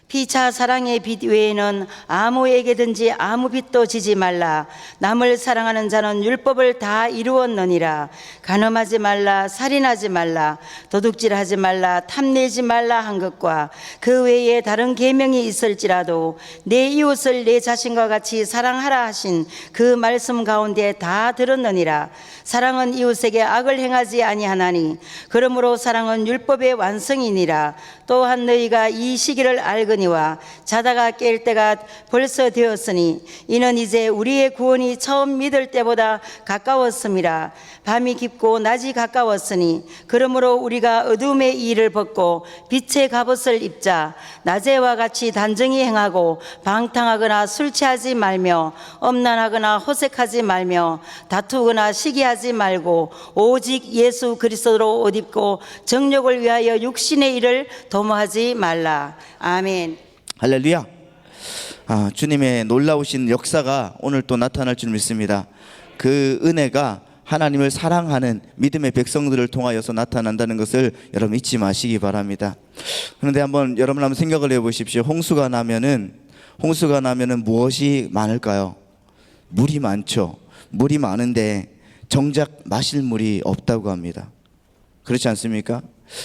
피차 사랑의 빛 외에는 아무에게든지 아무 빛도 지지 말라. 남을 사랑하는 자는 율법을 다 이루었느니라. 간음하지 말라, 살인하지 말라, 도둑질하지 말라, 탐내지 말라 한 것과 그 외에 다른 계명이 있을지라도 내 이웃을 내 자신과 같이 사랑하라 하신 그 말씀 가운데 다 들었느니라. 사랑은 이웃에게 악을 행하지 아니하나니 그러므로 사랑은 율법의 완성이니라. 또한 너희가 이 시기를 알거니와 자다가 깰 때가 벌써 되었으니 이는 이제 우리의 구원이 처음 믿을 때보다 가까웠음이라. 밤이 깊고 낮이 가까웠으니 그러므로 우리가 어둠의 이를 벗고 빛의 갑옷을 입자. 낮에와 같이 단정히 행하고 방탕하거나 술 취하지 말며 엄난하거나 호색하지 말며 다투거나 시기하지 말고 오직 예수 그리스도로 옷 입고 정욕을 위하여 육신의 일을 도모하지 말라. 아멘. 할렐루야. 주님의 놀라우신 역사가 오늘 또 나타날 줄 믿습니다. 그 은혜가 하나님을 사랑하는 믿음의 백성들을 통하여서 나타난다는 것을 여러분 잊지 마시기 바랍니다. 그런데 여러분 한번 생각을 해보십시오. 홍수가 나면은 무엇이 많을까요? 물이 많죠. 물이 많은데 정작 마실 물이 없다고 합니다. 그렇지 않습니까?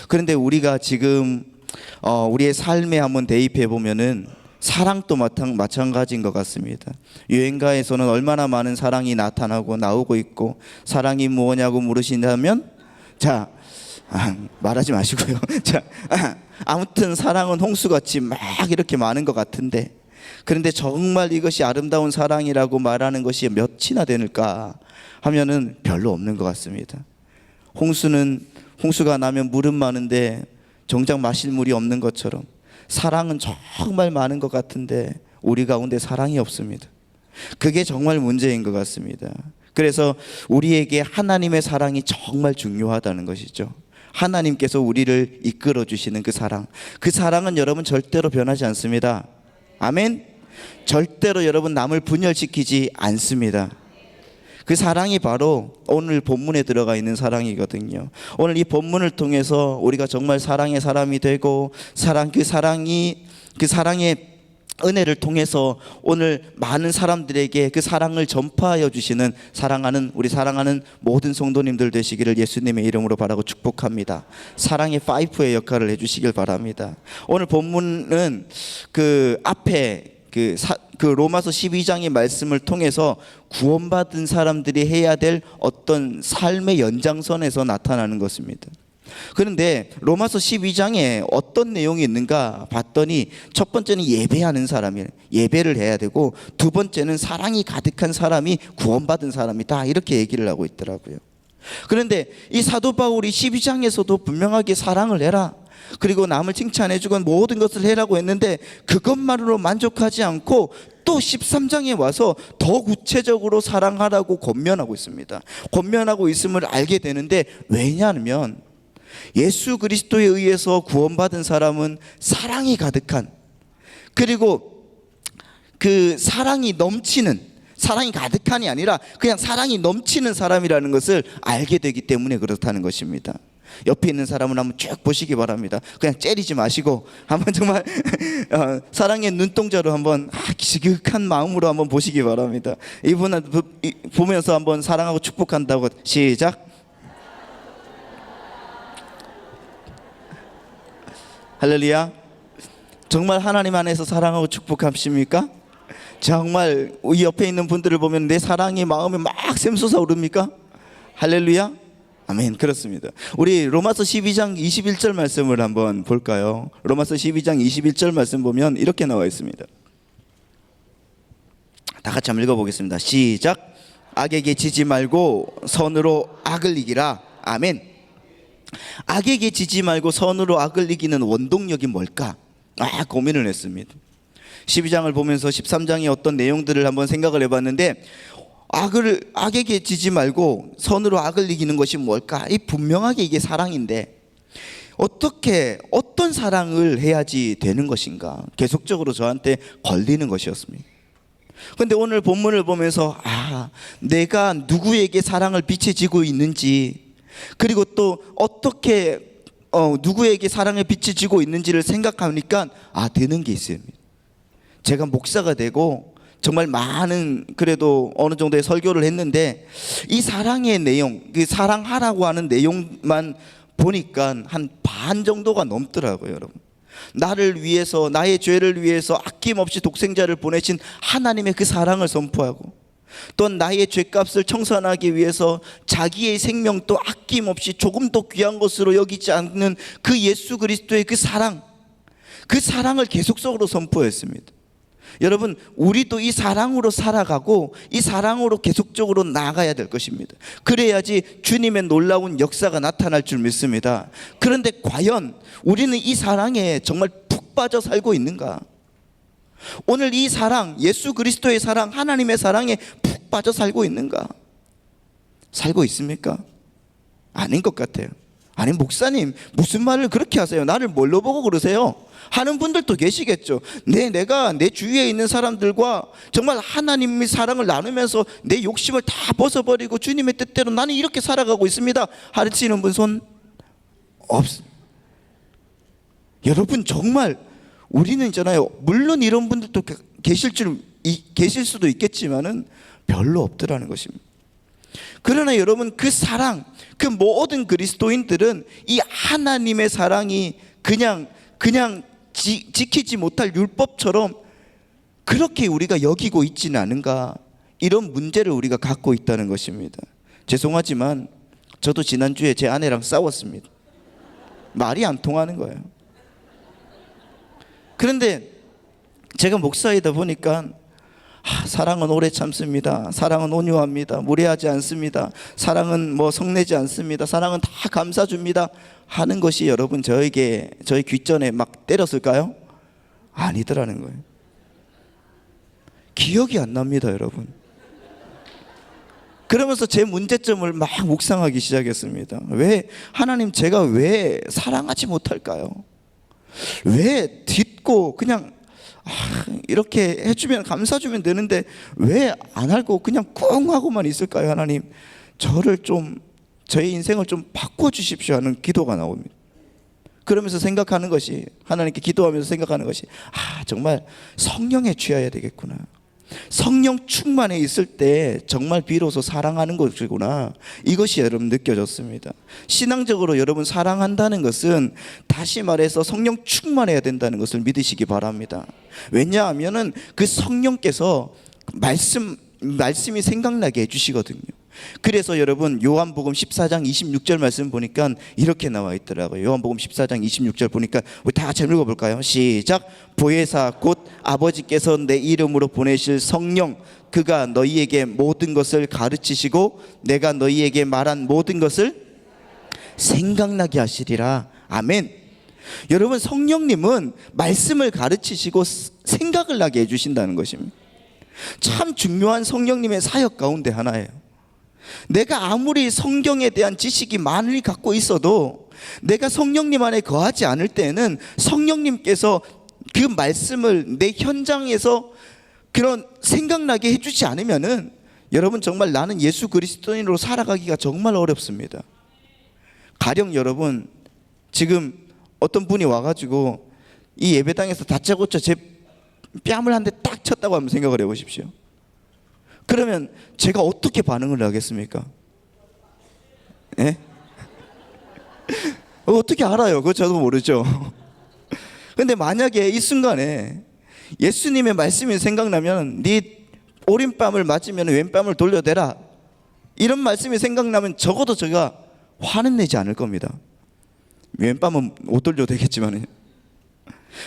그런데 우리가 지금 우리의 삶에 한번 대입해 보면은 사랑도 마찬가지인 것 같습니다. 유행가에서는 얼마나 많은 사랑이 나오고 있고, 사랑이 무엇냐고 물으신다면 말하지 마시고요. 아무튼 사랑은 홍수같이 막 이렇게 많은 것 같은데, 그런데 정말 이것이 아름다운 사랑이라고 말하는 것이 몇이나 되는가 하면은 별로 없는 것 같습니다. 홍수가 나면 물은 많은데 정작 마실 물이 없는 것처럼 사랑은 정말 많은 것 같은데 우리 가운데 사랑이 없습니다. 그게 정말 문제인 것 같습니다. 그래서 우리에게 하나님의 사랑이 정말 중요하다는 것이죠. 하나님께서 우리를 이끌어 주시는 그 사랑은 여러분 절대로 변하지 않습니다. 아멘. 절대로 여러분 남을 분열시키지 않습니다. 그 사랑이 바로 오늘 본문에 들어가 있는 사랑이거든요. 오늘 이 본문을 통해서 우리가 정말 사랑의 사람이 되고 그 사랑의 은혜를 통해서 오늘 많은 사람들에게 그 사랑을 전파하여 주시는 우리 사랑하는 모든 성도님들 되시기를 예수님의 이름으로 바라고 축복합니다. 사랑의 파이프의 역할을 해주시길 바랍니다. 오늘 본문은 그 앞에 그 로마서 12장의 말씀을 통해서 구원받은 사람들이 해야 될 어떤 삶의 연장선에서 나타나는 것입니다. 그런데 로마서 12장에 어떤 내용이 있는가 봤더니 첫 번째는 예배하는 사람이에요. 예배를 해야 되고, 두 번째는 사랑이 가득한 사람이 구원받은 사람이다, 이렇게 얘기를 하고 있더라고요. 그런데 이 사도 바울이 12장에서도 분명하게 사랑을 해라, 그리고 남을 칭찬해주고 모든 것을 해라고 했는데 그것만으로 만족하지 않고 또 13장에 와서 더 구체적으로 사랑하라고 권면하고 있습니다. 권면하고 있음을 알게 되는데, 왜냐하면 예수 그리스도에 의해서 구원받은 사람은 사랑이 가득한, 그리고 그 사랑이 가득한이 아니라 그냥 사랑이 넘치는 사람이라는 것을 알게 되기 때문에 그렇다는 것입니다. 옆에 있는 사람을 한번 쭉 보시기 바랍니다. 그냥 째리지 마시고 한번 정말 사랑의 눈동자로 한번 지극한 마음으로 한번 보시기 바랍니다. 이분을 보면서 한번 사랑하고 축복한다고 시작. 할렐루야. 정말 하나님 안에서 사랑하고 축복하십니까? 정말 이 옆에 있는 분들을 보면 내 사랑이 마음에 막 샘솟아 오릅니까? 할렐루야. 아멘. 그렇습니다. 우리 로마서 12장 21절 말씀을 한번 볼까요? 로마서 12장 21절 말씀 보면 이렇게 나와 있습니다. 다 같이 한번 읽어보겠습니다. 시작. 악에게 지지 말고 선으로 악을 이기라. 아멘. 악에게 지지 말고 선으로 악을 이기는 원동력이 뭘까? 고민을 했습니다. 12장을 보면서 13장의 어떤 내용들을 한번 생각을 해봤는데, 악에게 지지 말고 선으로 악을 이기는 것이 뭘까? 분명하게 이게 사랑인데 어떤 사랑을 해야지 되는 것인가? 계속적으로 저한테 걸리는 것이었습니다. 그런데 오늘 본문을 보면서 내가 누구에게 사랑을 비춰지고 있는지, 그리고 또 어떻게 누구에게 사랑의 빛이 지고 있는지를 생각하니까 되는 게 있어요. 제가 목사가 되고 정말 많은 그래도 어느 정도의 설교를 했는데 이 사랑의 내용, 그 사랑하라고 하는 내용만 보니까 한 반 정도가 넘더라고요, 여러분. 나를 위해서, 나의 죄를 위해서 아낌없이 독생자를 보내신 하나님의 그 사랑을 선포하고, 또한 나의 죄값을 청산하기 위해서 자기의 생명도 아낌없이 조금도 귀한 것으로 여기지 않는 그 예수 그리스도의 그 사랑을 계속적으로 선포했습니다. 여러분, 우리도 이 사랑으로 살아가고 이 사랑으로 계속적으로 나아가야 될 것입니다. 그래야지 주님의 놀라운 역사가 나타날 줄 믿습니다. 그런데 과연 우리는 이 사랑에 정말 푹 빠져 살고 있는가? 오늘 이 사랑, 예수 그리스도의 사랑, 하나님의 사랑에 푹 빠져 살고 있는가? 살고 있습니까? 아닌 것 같아요. 아니, 목사님 무슨 말을 그렇게 하세요? 나를 뭘로 보고 그러세요? 하는 분들도 계시겠죠. 내가 내 주위에 있는 사람들과 정말 하나님의 사랑을 나누면서 내 욕심을 다 벗어버리고 주님의 뜻대로 나는 이렇게 살아가고 있습니다 하시는 분 손 없습니다. 여러분, 정말 우리는 있잖아요, 물론 이런 분들도 계실 수도 있겠지만은 별로 없더라는 것입니다. 그러나 여러분, 그 사랑, 그 모든 그리스도인들은 이 하나님의 사랑이 그냥 지키지 못할 율법처럼 그렇게 우리가 여기고 있지는 않은가, 이런 문제를 우리가 갖고 있다는 것입니다. 죄송하지만 저도 지난주에 제 아내랑 싸웠습니다. 말이 안 통하는 거예요. 그런데 제가 목사이다 보니까 사랑은 오래 참습니다. 사랑은 온유합니다. 무례하지 않습니다. 사랑은 성내지 않습니다. 사랑은 다 감싸줍니다 하는 것이 여러분 저희 귓전에 막 때렸을까요? 아니더라는 거예요. 기억이 안 납니다, 여러분. 그러면서 제 문제점을 막 묵상하기 시작했습니다. 하나님, 제가 왜 사랑하지 못할까요? 왜 딛고 그냥 이렇게 해주면, 감싸주면 되는데 왜 안 하고 그냥 꿍 하고만 있을까요? 하나님, 저의 인생을 좀 바꿔주십시오 하는 기도가 나옵니다. 그러면서 생각하는 것이, 하나님께 기도하면서 생각하는 것이, 정말 성령에 취해야 되겠구나. 성령 충만해 있을 때 정말 비로소 사랑하는 것이구나. 이것이 여러분 느껴졌습니다. 신앙적으로 여러분 사랑한다는 것은 다시 말해서 성령 충만해야 된다는 것을 믿으시기 바랍니다. 왜냐하면은 그 성령께서 말씀이 생각나게 해주시거든요. 그래서 여러분 요한복음 14장 26절 말씀 보니까 이렇게 나와 있더라고요. 요한복음 14장 26절 보니까 우리 다 같이 읽어볼까요? 시작. 보혜사 곧 아버지께서 내 이름으로 보내실 성령, 그가 너희에게 모든 것을 가르치시고 내가 너희에게 말한 모든 것을 생각나게 하시리라. 아멘. 여러분, 성령님은 말씀을 가르치시고 생각을 나게 해주신다는 것입니다. 참 중요한 성령님의 사역 가운데 하나예요. 내가 아무리 성경에 대한 지식이 많이 갖고 있어도 내가 성령님 안에 거하지 않을 때는 성령님께서 그 말씀을 내 현장에서 그런 생각나게 해주지 않으면은 여러분, 정말 나는 예수 그리스도인으로 살아가기가 정말 어렵습니다. 가령 여러분, 지금 어떤 분이 와가지고 이 예배당에서 다짜고짜 제 뺨을 한 대 딱 쳤다고 한번 생각을 해보십시오. 그러면 제가 어떻게 반응을 하겠습니까? 예? 어떻게 알아요? 그거 저도 모르죠. 근데 만약에 이 순간에 예수님의 말씀이 생각나면 네 오른뺨을 맞으면 왼뺨을 돌려대라, 이런 말씀이 생각나면 적어도 제가 화는 내지 않을 겁니다. 왼뺨은 못 돌려도 되겠지만,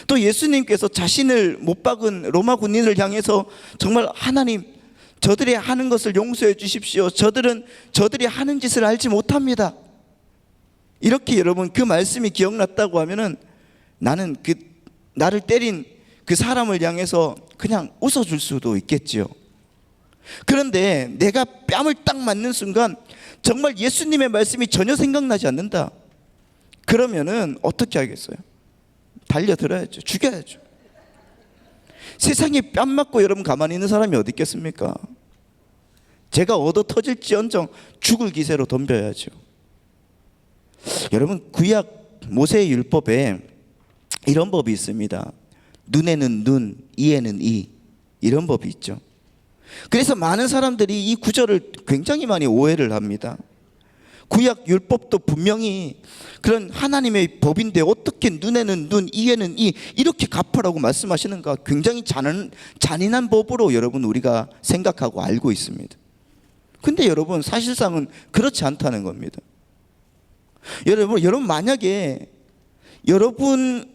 또 예수님께서 자신을 못 박은 로마 군인을 향해서 정말 하나님, 저들이 하는 것을 용서해 주십시오. 저들이 하는 짓을 알지 못합니다. 이렇게 여러분 그 말씀이 기억났다고 하면은 나는 나를 때린 그 사람을 향해서 그냥 웃어줄 수도 있겠지요. 그런데 내가 뺨을 딱 맞는 순간 정말 예수님의 말씀이 전혀 생각나지 않는다. 그러면은 어떻게 하겠어요? 달려들어야죠. 죽여야죠. 세상에 뺨 맞고 여러분 가만히 있는 사람이 어디 있겠습니까? 제가 얻어 터질지언정 죽을 기세로 덤벼야죠. 여러분, 구약 모세의 율법에 이런 법이 있습니다. 눈에는 눈, 이에는 이, 이런 법이 있죠. 그래서 많은 사람들이 이 구절을 굉장히 많이 오해를 합니다. 구약 율법도 분명히 그런 하나님의 법인데 어떻게 눈에는 눈, 이에는 이, 이렇게 갚으라고 말씀하시는가? 굉장히 잔인한 법으로 여러분 우리가 생각하고 알고 있습니다. 근데 여러분 사실상은 그렇지 않다는 겁니다. 여러분 만약에 여러분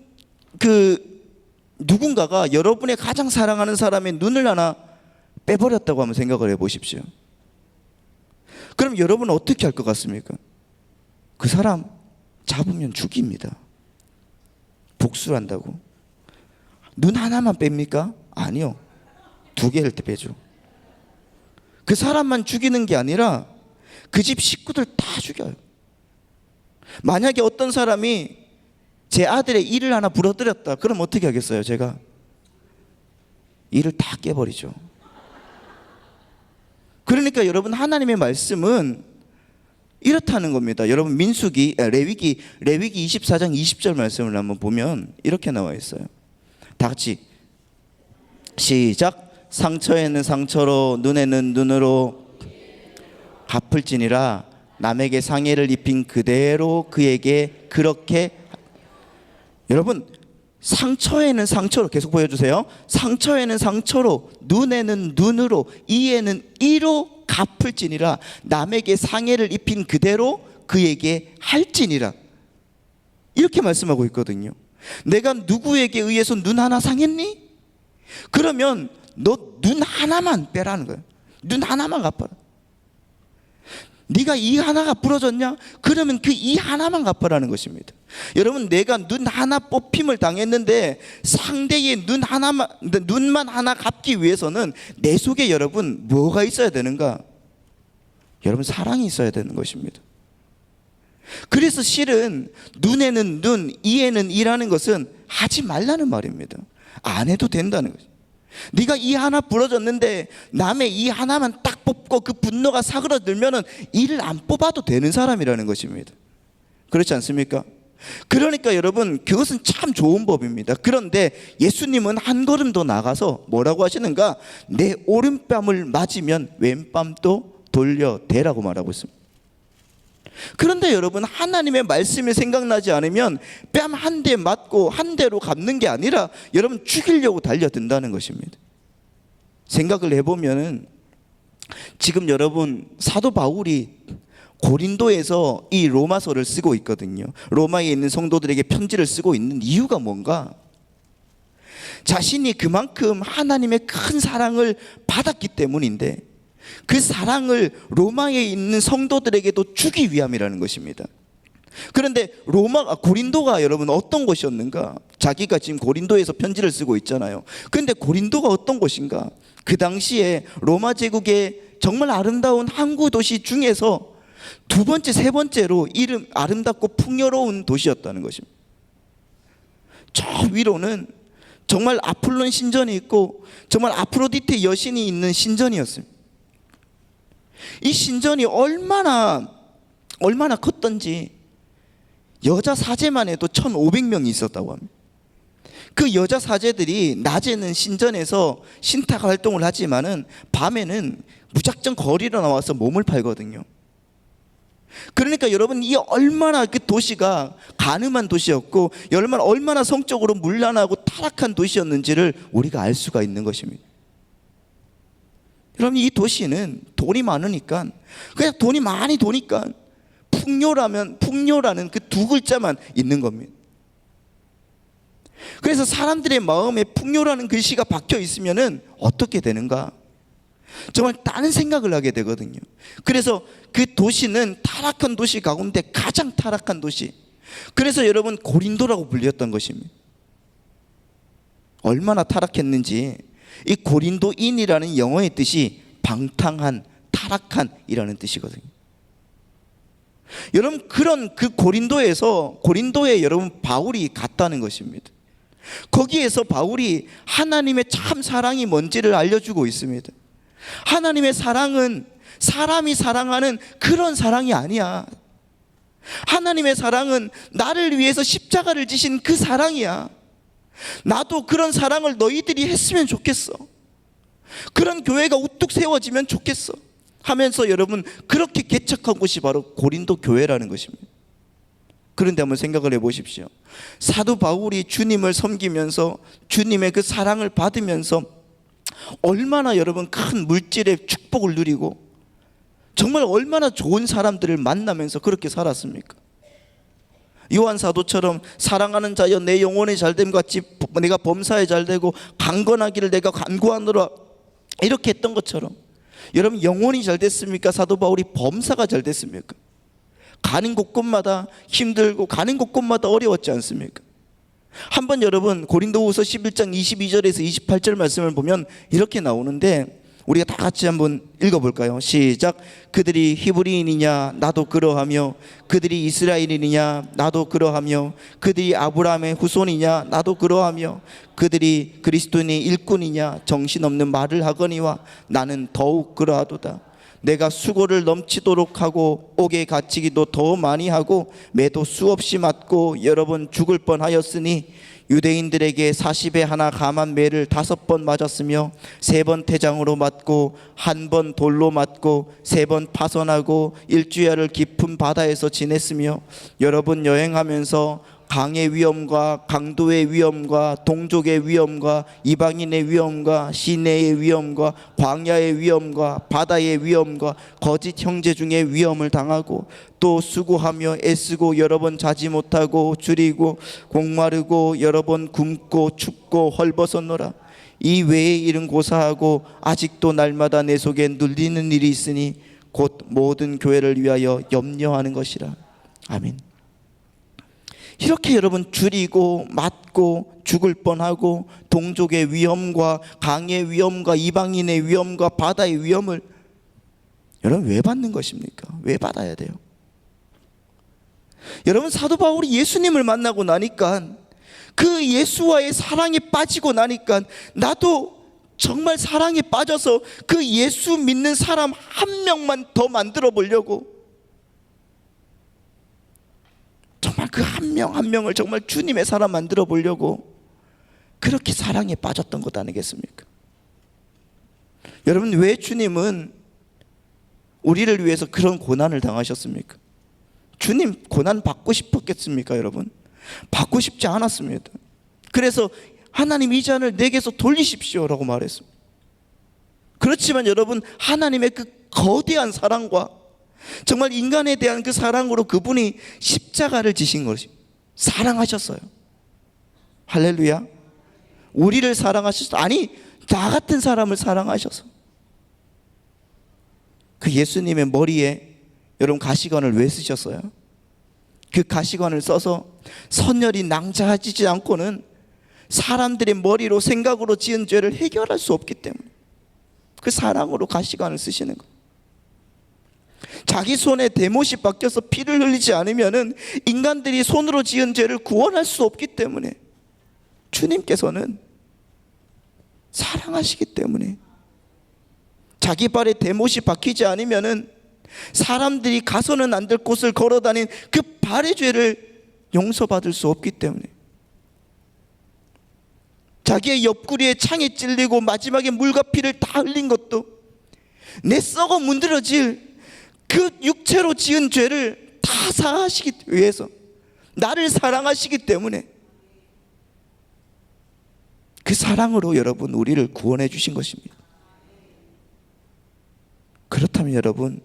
누군가가 여러분의 가장 사랑하는 사람의 눈을 하나 빼버렸다고 한번 생각을 해보십시오. 그럼 여러분은 어떻게 할 것 같습니까? 그 사람 잡으면 죽입니다. 복수를 한다고. 눈 하나만 뺍니까? 아니요. 2개를 빼죠. 그 사람만 죽이는 게 아니라 그 집 식구들 다 죽여요. 만약에 어떤 사람이 제 아들의 이를 하나 부러뜨렸다. 그럼 어떻게 하겠어요? 제가 이를 다 깨버리죠. 그러니까 여러분 하나님의 말씀은 이렇다는 겁니다. 여러분 레위기 24장 20절 말씀을 한번 보면 이렇게 나와 있어요. 다 같이 시작. 상처에는 상처로 눈에는 눈으로 갚을지니라. 남에게 상해를 입힌 그대로 그에게 그렇게. 여러분 상처에는 상처로, 계속 보여주세요. 상처에는 상처로, 눈에는 눈으로, 이에는 이로 갚을지니라. 남에게 상해를 입힌 그대로 그에게 할지니라. 이렇게 말씀하고 있거든요. 내가 누구에게 의해서 눈 하나 상했니? 그러면 너 눈 하나만 빼라는 거예요. 눈 하나만 갚아라. 네가 이 하나가 부러졌냐? 그러면 그 이 하나만 갚아라는 것입니다. 여러분 내가 눈 하나 뽑힘을 당했는데 상대의 눈만 하나 갚기 위해서는 내 속에 여러분 뭐가 있어야 되는가? 여러분 사랑이 있어야 되는 것입니다. 그래서 실은 눈에는 눈, 이에는 이라는 것은 하지 말라는 말입니다. 안 해도 된다는 거죠. 네가 이 하나 부러졌는데 남의 이 하나만 딱 뽑고 그 분노가 사그러들면은 이를 안 뽑아도 되는 사람이라는 것입니다. 그렇지 않습니까? 그러니까 여러분 그것은 참 좋은 법입니다. 그런데 예수님은 한 걸음 더 나가서 뭐라고 하시는가? 내 오른뺨을 맞으면 왼뺨도 돌려대라고 말하고 있습니다. 그런데 여러분 하나님의 말씀이 생각나지 않으면 뺨 한 대 맞고 한 대로 갚는 게 아니라 여러분 죽이려고 달려든다는 것입니다. 생각을 해보면 지금 여러분 사도 바울이 고린도에서 이 로마서를 쓰고 있거든요. 로마에 있는 성도들에게 편지를 쓰고 있는 이유가 뭔가? 자신이 그만큼 하나님의 큰 사랑을 받았기 때문인데 그 사랑을 로마에 있는 성도들에게도 주기 위함이라는 것입니다. 그런데 고린도가 여러분 어떤 곳이었는가? 자기가 지금 고린도에서 편지를 쓰고 있잖아요. 그런데 고린도가 어떤 곳인가? 그 당시에 로마 제국의 정말 아름다운 항구 도시 중에서 2번째, 3번째로 아름답고 풍요로운 도시였다는 것입니다. 저 위로는 정말 아폴론 신전이 있고 정말 아프로디테 여신이 있는 신전이었습니다. 이 신전이 얼마나 컸던지 여자 사제만 해도 1,500명이 있었다고 합니다. 그 여자 사제들이 낮에는 신전에서 신탁 활동을 하지만은 밤에는 무작정 거리로 나와서 몸을 팔거든요. 그러니까 여러분 이 얼마나 그 도시가 가늠한 도시였고 얼마나 성적으로 문란하고 타락한 도시였는지를 우리가 알 수가 있는 것입니다. 여러분 이 도시는 돈이 많으니까 그냥 돈이 많이 도니까 풍요라는 그 2글자만 있는 겁니다. 그래서 사람들의 마음에 풍요라는 글씨가 박혀 있으면은 어떻게 되는가? 정말 다른 생각을 하게 되거든요. 그래서 그 도시는 타락한 도시 가운데 가장 타락한 도시. 그래서 여러분 고린도라고 불렸던 것입니다. 얼마나 타락했는지 이 고린도인이라는 영어의 뜻이 방탕한, 타락한이라는 뜻이거든요. 여러분 그런 그 고린도에 여러분 바울이 갔다는 것입니다. 거기에서 바울이 하나님의 참 사랑이 뭔지를 알려주고 있습니다. 하나님의 사랑은 사람이 사랑하는 그런 사랑이 아니야. 하나님의 사랑은 나를 위해서 십자가를 지신 그 사랑이야. 나도 그런 사랑을 너희들이 했으면 좋겠어. 그런 교회가 우뚝 세워지면 좋겠어 하면서 여러분 그렇게 개척한 곳이 바로 고린도 교회라는 것입니다. 그런데 한번 생각을 해보십시오. 사도 바울이 주님을 섬기면서 주님의 그 사랑을 받으면서 얼마나 여러분 큰 물질의 축복을 누리고 정말 얼마나 좋은 사람들을 만나면서 그렇게 살았습니까? 요한 사도처럼 사랑하는 자여 내 영혼이 잘됨 같이 내가 범사에 잘되고 강건하기를 내가 간구하노라 이렇게 했던 것처럼 여러분 영혼이 잘됐습니까? 사도 바울이 범사가 잘됐습니까? 가는 곳곳마다 힘들고 가는 곳곳마다 어려웠지 않습니까? 한번 여러분 고린도후서 11장 22절에서 28절 말씀을 보면 이렇게 나오는데 우리가 다 같이 한번 읽어볼까요? 시작. 그들이 히브리인이냐 나도 그러하며 그들이 이스라엘인이냐 나도 그러하며 그들이 아브라함의 후손이냐 나도 그러하며 그들이 그리스도인의 일꾼이냐 정신없는 말을 하거니와 나는 더욱 그러하도다. 내가 수고를 넘치도록 하고 옥에 갇히기도 더 많이 하고 매도 수없이 맞고 여러 번 죽을 뻔하였으니 유대인들에게 40에 하나 감한 매를 5번 맞았으며 3번 태장으로 맞고 1번 돌로 맞고 3번 파선하고 일주야를 깊은 바다에서 지냈으며 여러 번 여행하면서 강의 위험과 강도의 위험과 동족의 위험과 이방인의 위험과 시내의 위험과 광야의 위험과 바다의 위험과 거짓 형제 중에 위험을 당하고 또 수고하며 애쓰고 여러 번 자지 못하고 줄이고 목마르고 여러 번 굶고 춥고 헐벗었노라. 이 외의 일은 고사하고 아직도 날마다 내 속에 눌리는 일이 있으니 곧 모든 교회를 위하여 염려하는 것이라. 아멘. 이렇게 여러분 줄이고 맞고 죽을 뻔하고 동족의 위험과 강의 위험과 이방인의 위험과 바다의 위험을 여러분 왜 받는 것입니까? 왜 받아야 돼요? 여러분 사도 바울이 예수님을 만나고 나니까 그 예수와의 사랑에 빠지고 나니까 나도 정말 사랑에 빠져서 그 예수 믿는 사람 한 명만 더 만들어 보려고 정말 그 한 명 한 명을 정말 주님의 사람 만들어 보려고 그렇게 사랑에 빠졌던 것 아니겠습니까? 여러분 왜 주님은 우리를 위해서 그런 고난을 당하셨습니까? 주님 고난 받고 싶었겠습니까 여러분? 받고 싶지 않았습니다. 그래서 하나님 이 잔을 내게서 돌리십시오라고 말했습니다. 그렇지만 여러분 하나님의 그 거대한 사랑과 정말 인간에 대한 그 사랑으로 그분이 십자가를 지신 것이 사랑하셨어요. 할렐루야. 우리를 사랑하셔서 아니 나 같은 사람을 사랑하셔서 그 예수님의 머리에 여러분 가시관을 왜 쓰셨어요? 그 가시관을 써서 선열이 낭자해지지 않고는 사람들의 머리로 생각으로 지은 죄를 해결할 수 없기 때문에 그 사랑으로 가시관을 쓰시는 거예요. 자기 손에 대못이 박혀서 피를 흘리지 않으면은 인간들이 손으로 지은 죄를 구원할 수 없기 때문에 주님께서는 사랑하시기 때문에 자기 발에 대못이 박히지 않으면은 사람들이 가서는 안 될 곳을 걸어다닌 그 발의 죄를 용서받을 수 없기 때문에 자기의 옆구리에 창에 찔리고 마지막에 물과 피를 다 흘린 것도 내 썩어 문드러질 그 육체로 지은 죄를 다 사하시기 위해서 나를 사랑하시기 때문에 그 사랑으로 여러분 우리를 구원해 주신 것입니다. 그렇다면 여러분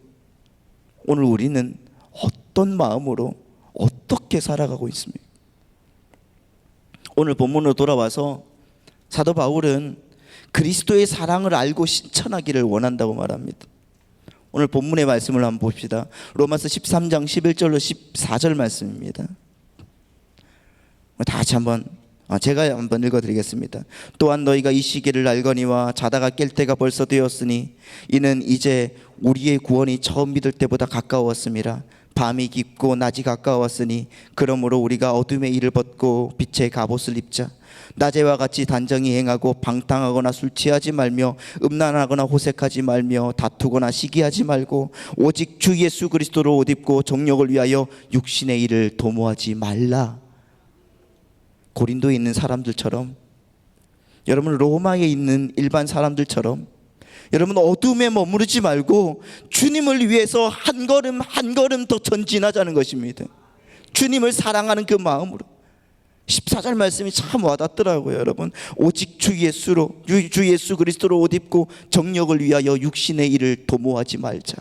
오늘 우리는 어떤 마음으로 어떻게 살아가고 있습니까? 오늘 본문으로 돌아와서 사도 바울은 그리스도의 사랑을 알고 실천하기를 원한다고 말합니다. 오늘 본문의 말씀을 한번 봅시다. 로마서 13장 11절로 14절 말씀입니다. 다 같이 한번 제가 한번 읽어드리겠습니다. 또한 너희가 이 시기를 알거니와 자다가 깰 때가 벌써 되었으니 이는 이제 우리의 구원이 처음 믿을 때보다 가까웠음이라. 밤이 깊고 낮이 가까웠으니 그러므로 우리가 어둠의 일을 벗고 빛의 갑옷을 입자. 낮에와 같이 단정히 행하고 방탕하거나 술 취하지 말며 음란하거나 호색하지 말며 다투거나 시기하지 말고 오직 주 예수 그리스도로 옷 입고 정욕을 위하여 육신의 일을 도모하지 말라. 고린도에 있는 사람들처럼, 여러분 로마에 있는 일반 사람들처럼 여러분 어둠에 머무르지 말고 주님을 위해서 한 걸음 한 걸음 더 전진하자는 것입니다. 주님을 사랑하는 그 마음으로. 14절 말씀이 참 와닿더라고요. 여러분 오직 주 예수 그리스도로 옷 입고 정욕을 위하여 육신의 일을 도모하지 말자.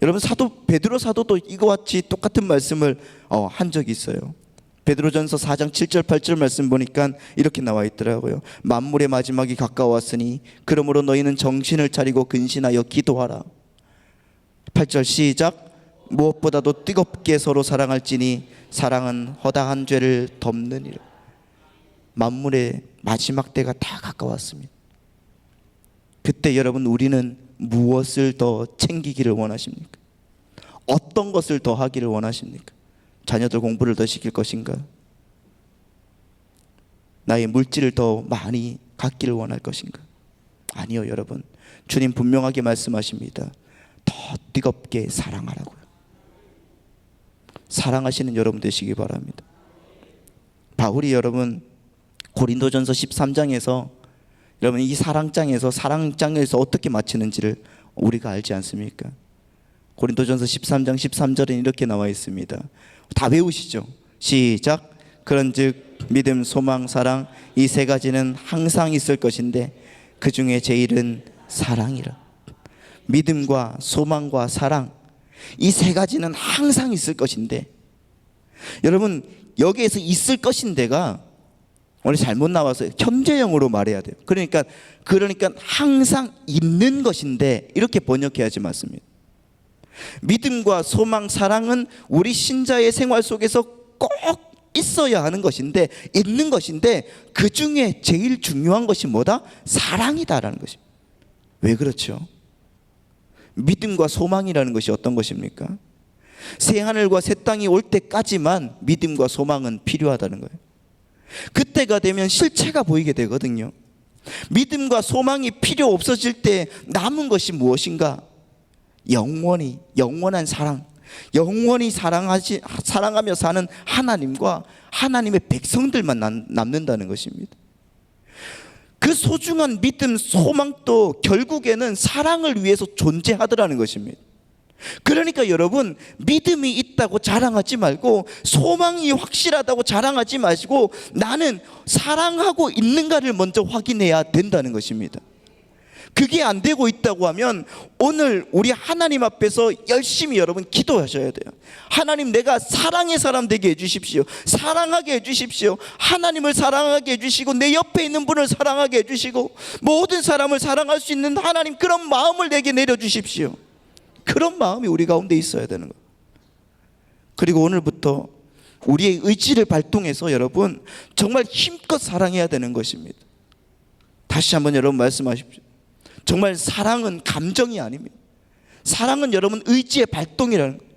여러분 베드로 사도도 이와 같이 똑같은 말씀을 한 적이 있어요. 베드로전서 4장 7절 8절 말씀 보니까 이렇게 나와 있더라고요. 만물의 마지막이 가까웠으니 그러므로 너희는 정신을 차리고 근신하여 기도하라. 8절 시작. 무엇보다도 뜨겁게 서로 사랑할지니 사랑은 허다한 죄를 덮느니라. 만물의 마지막 때가 다 가까웠습니다. 그때 여러분 우리는 무엇을 더 챙기기를 원하십니까? 어떤 것을 더 하기를 원하십니까? 자녀들 공부를 더 시킬 것인가? 나의 물질을 더 많이 갖기를 원할 것인가? 아니요, 여러분. 주님 분명하게 말씀하십니다. 더 뜨겁게 사랑하라고요. 사랑하시는 여러분 되시기 바랍니다. 바울이 여러분 고린도전서 13장에서 여러분 이 사랑장에서 어떻게 마치는지를 우리가 알지 않습니까? 고린도전서 13장 13절에 이렇게 나와 있습니다. 다 외우시죠? 시작. 그런즉 믿음, 소망, 사랑 이 세 가지는 항상 있을 것인데 그 중에 제일은 사랑이라. 믿음과 소망과 사랑 이 세 가지는 항상 있을 것인데, 여러분 여기에서 있을 것인데가 오늘 잘못 나와서 현재형으로 말해야 돼요. 그러니까 항상 있는 것인데 이렇게 번역해야지 맞습니다. 믿음과 소망, 사랑은 우리 신자의 생활 속에서 꼭 있어야 하는 것인데, 있는 것인데 그 중에 제일 중요한 것이 뭐다? 사랑이다라는 것입니다. 왜 그렇죠? 믿음과 소망이라는 것이 어떤 것입니까? 새 하늘과 새 땅이 올 때까지만 믿음과 소망은 필요하다는 거예요. 그때가 되면 실체가 보이게 되거든요. 믿음과 소망이 필요 없어질 때 남은 것이 무엇인가? 영원한 사랑, 영원히 사랑하며 사는 하나님과 하나님의 백성들만 남는다는 것입니다. 그 소중한 믿음, 소망도 결국에는 사랑을 위해서 존재하더라는 것입니다. 그러니까 여러분 믿음이 있다고 자랑하지 말고, 소망이 확실하다고 자랑하지 마시고, 나는 사랑하고 있는가를 먼저 확인해야 된다는 것입니다. 그게 안 되고 있다고 하면 오늘 우리 하나님 앞에서 열심히 여러분 기도하셔야 돼요. 하나님, 내가 사랑의 사람 되게 해주십시오. 사랑하게 해주십시오. 하나님을 사랑하게 해주시고 내 옆에 있는 분을 사랑하게 해주시고 모든 사람을 사랑할 수 있는 하나님, 그런 마음을 내게 내려주십시오. 그런 마음이 우리 가운데 있어야 되는 거예요. 그리고 오늘부터 우리의 의지를 발동해서 여러분 정말 힘껏 사랑해야 되는 것입니다. 다시 한번 여러분 말씀하십시오. 정말 사랑은 감정이 아닙니다. 사랑은 여러분 의지의 발동이라는 거예요.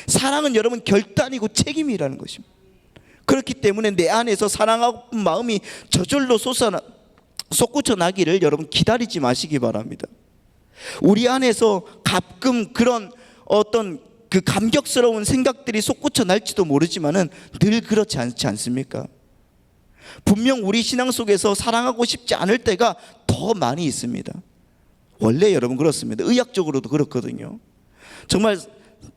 사랑은 여러분 결단이고 책임이라는 것입니다. 그렇기 때문에 내 안에서 사랑하고 마음이 저절로 솟구쳐 나기를 여러분 기다리지 마시기 바랍니다. 우리 안에서 가끔 그런 어떤 그 감격스러운 생각들이 솟구쳐 날지도 모르지만은 늘 그렇지 않지 않습니까? 분명 우리 신앙 속에서 사랑하고 싶지 않을 때가 더 많이 있습니다. 원래 여러분 그렇습니다. 의학적으로도 그렇거든요. 정말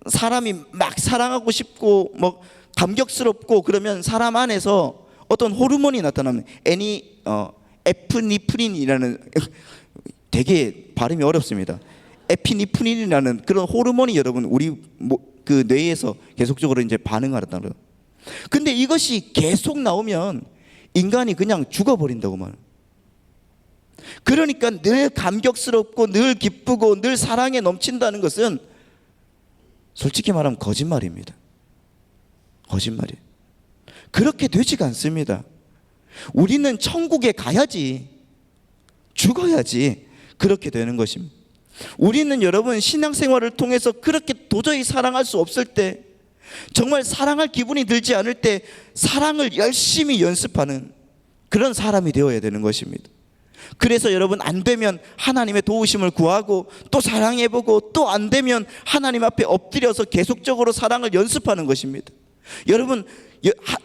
사람이 막 사랑하고 싶고 뭐 감격스럽고 그러면 사람 안에서 어떤 호르몬이 나타납니다. 에피니프린이라는, 되게 발음이 어렵습니다. 에피니프린이라는 그런 호르몬이 여러분 우리 그 뇌에서 계속적으로 이제 반응하다는 거예요. 근데 이것이 계속 나오면 인간이 그냥 죽어버린다고 말해요. 그러니까 늘 감격스럽고 늘 기쁘고 늘 사랑에 넘친다는 것은 솔직히 말하면 거짓말입니다. 거짓말이에요. 그렇게 되지가 않습니다. 우리는 천국에 가야지, 죽어야지 그렇게 되는 것입니다. 우리는 여러분 신앙생활을 통해서 그렇게 도저히 사랑할 수 없을 때, 정말 사랑할 기분이 들지 않을 때 사랑을 열심히 연습하는 그런 사람이 되어야 되는 것입니다. 그래서 여러분, 안 되면 하나님의 도우심을 구하고 또 사랑해보고, 또 안 되면 하나님 앞에 엎드려서 계속적으로 사랑을 연습하는 것입니다. 여러분,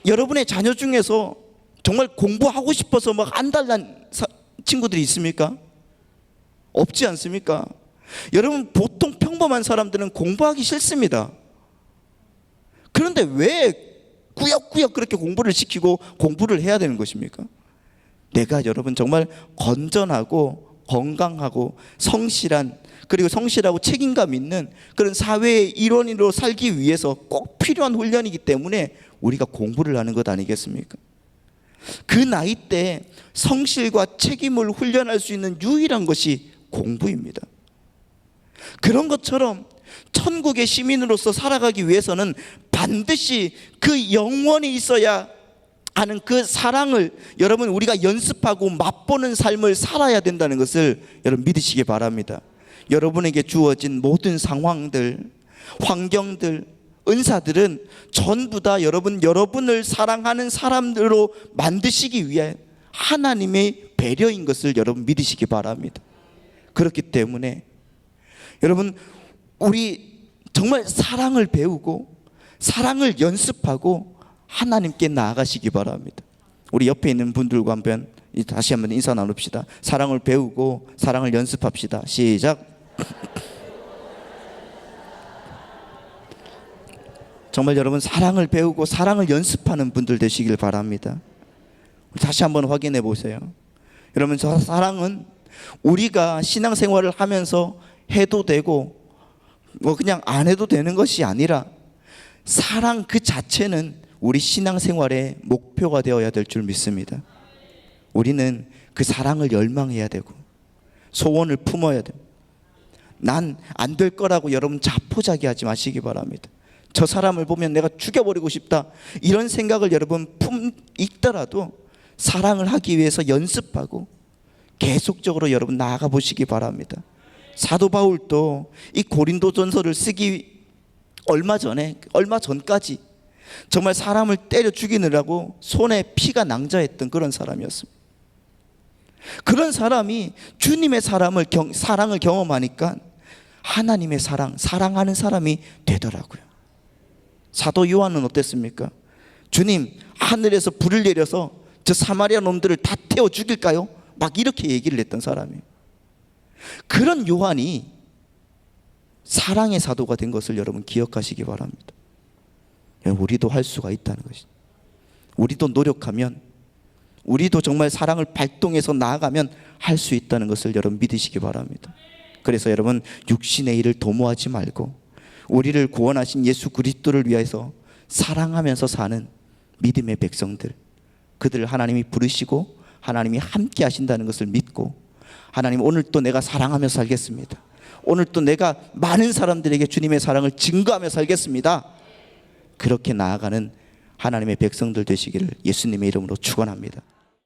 여러분의 자녀 중에서 정말 공부하고 싶어서 막 안달난 친구들이 있습니까? 없지 않습니까? 여러분, 보통 평범한 사람들은 공부하기 싫습니다. 그런데 왜 꾸역꾸역 그렇게 공부를 시키고 공부를 해야 되는 것입니까? 내가 여러분 정말 건전하고 건강하고 성실한, 그리고 성실하고 책임감 있는 그런 사회의 일원으로 살기 위해서 꼭 필요한 훈련이기 때문에 우리가 공부를 하는 것 아니겠습니까? 그 나이 때 성실과 책임을 훈련할 수 있는 유일한 것이 공부입니다. 그런 것처럼 천국의 시민으로서 살아가기 위해서는 반드시 그 영원히 있어야 하는 그 사랑을 여러분, 우리가 연습하고 맛보는 삶을 살아야 된다는 것을 여러분 믿으시기 바랍니다. 여러분에게 주어진 모든 상황들, 환경들, 은사들은 전부 다 여러분을 사랑하는 사람들로 만드시기 위해 하나님의 배려인 것을 여러분 믿으시기 바랍니다. 그렇기 때문에 여러분, 우리 정말 사랑을 배우고 사랑을 연습하고 하나님께 나아가시기 바랍니다. 우리 옆에 있는 분들과 다시 한번 인사 나눕시다. 사랑을 배우고 사랑을 연습합시다. 시작. 정말 여러분, 사랑을 배우고 사랑을 연습하는 분들 되시길 바랍니다. 다시 한번 확인해 보세요. 여러분, 저 사랑은 우리가 신앙생활을 하면서 해도 되고 그냥 안 해도 되는 것이 아니라, 사랑 그 자체는 우리 신앙생활의 목표가 되어야 될 줄 믿습니다. 우리는 그 사랑을 열망해야 되고 소원을 품어야 됩니다. 난 안 될 거라고 여러분 자포자기하지 마시기 바랍니다. 저 사람을 보면 내가 죽여버리고 싶다, 이런 생각을 여러분 있더라도 사랑을 하기 위해서 연습하고 계속적으로 여러분 나아가 보시기 바랍니다. 사도 바울도 이 고린도전서를 쓰기 얼마 전까지 정말 사람을 때려 죽이느라고 손에 피가 낭자했던 그런 사람이었습니다. 그런 사람이 주님의 사랑을 경험하니까 하나님의 사랑하는 사람이 되더라고요. 사도 요한은 어땠습니까? 주님, 하늘에서 불을 내려서 저 사마리아 놈들을 다 태워 죽일까요? 막 이렇게 얘기를 했던 사람이에요. 그런 요한이 사랑의 사도가 된 것을 여러분 기억하시기 바랍니다. 우리도 할 수가 있다는 것이죠. 우리도 노력하면, 우리도 정말 사랑을 발동해서 나아가면 할 수 있다는 것을 여러분 믿으시기 바랍니다. 그래서 여러분, 육신의 일을 도모하지 말고 우리를 구원하신 예수 그리스도를 위해서 사랑하면서 사는 믿음의 백성들, 그들을 하나님이 부르시고 하나님이 함께 하신다는 것을 믿고, 하나님, 오늘 또 내가 사랑하며 살겠습니다. 오늘 또 내가 많은 사람들에게 주님의 사랑을 증거하며 살겠습니다. 그렇게 나아가는 하나님의 백성들 되시기를 예수님의 이름으로 축원합니다.